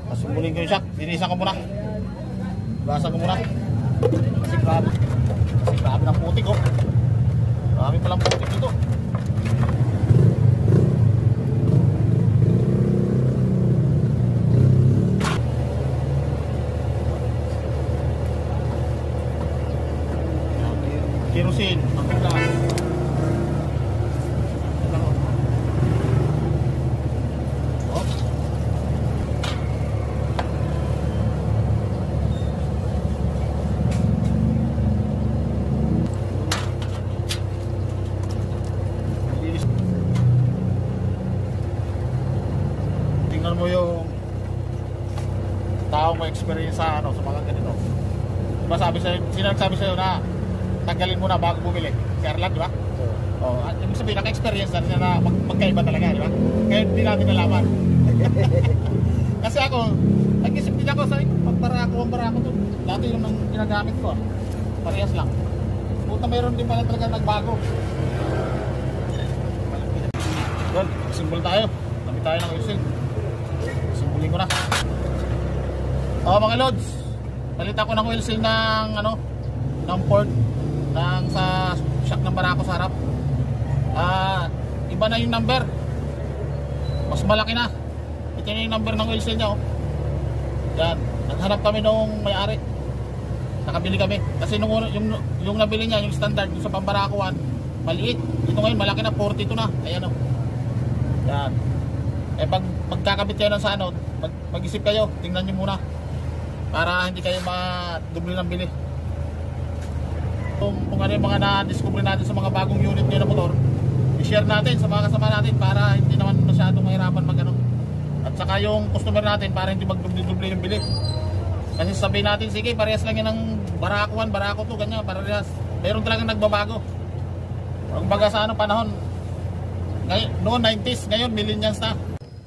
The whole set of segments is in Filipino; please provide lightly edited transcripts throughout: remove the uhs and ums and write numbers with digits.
Tapos muling ko yung shock, linisan ko muna. Basan ko muna. Kasi grabe ng putik oh. Marami palang putik dito. Kerosene, maganda. Tingnan mo yung taong may experience sa ano, sa mga ganito. Diba sabi sa'yo, sino nagsabi sa'yo na tanggalin mo na bago bumili? Si Arlan, di ba? Oh, at ibig sabihin, naka-experience na rin na magkaiba talaga, di ba? Kaya hindi natin nalaman. Kasi ako, nag-isip din ako sa ang barako to. Dati yung nang ginagamit ko. Parehas lang. Puta, mayroon din pala talaga nagbago. Doon, simbol tayo. Dami tayo ng oil seal. Simbolin ko na. Oh, mga lods. Palit ako ng oil seal ng ano, ng port ng sa shock ng barako sa harap. Iba na yung number. Mas malaki na. Ito na yung number ng oil seal niya oh. Yan, naghanap kami nung may-ari. Nakabili kami. Kasi nung yung nabili niya, yung standard yung sa pambarakuan, maliit. Ito ngayon malaki na, 42 na. Ayan oh. Yan. Eh pag magkakabit kayo ng sa ano, mag-isip kayo, tingnan niyo muna. Para hindi kayo ma-double ng bili. Kung ano yung mga na-discover natin sa mga bagong unit nyo na motor, i-share natin sa mga kasama natin para hindi naman masyadong mahirapan mag-ano. At saka yung customer natin para hindi mag-double yung bili. Kasi sabihin natin, sige parehas lang yan ng barako 1, barako 2, ganyan, parehas. Mayroon talagang nagbabago. Ang baga sa ano panahon, ngayon, noon 90s, ngayon millennials na.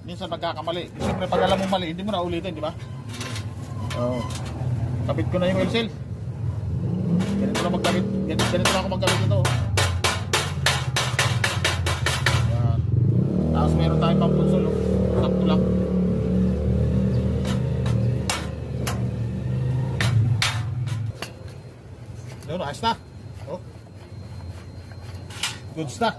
Minsan magkakamali. Siyempre pag alam mo mali, hindi mo na ulitin, di ba? Oh. Kapit ko na yung oil seal. Ganito lang magkabit. Ganito lang ako magkabit ito. Yan. Tapos meron tayong pampulsol. Sakto lang. Yun, ayos na. Oh. Goods na.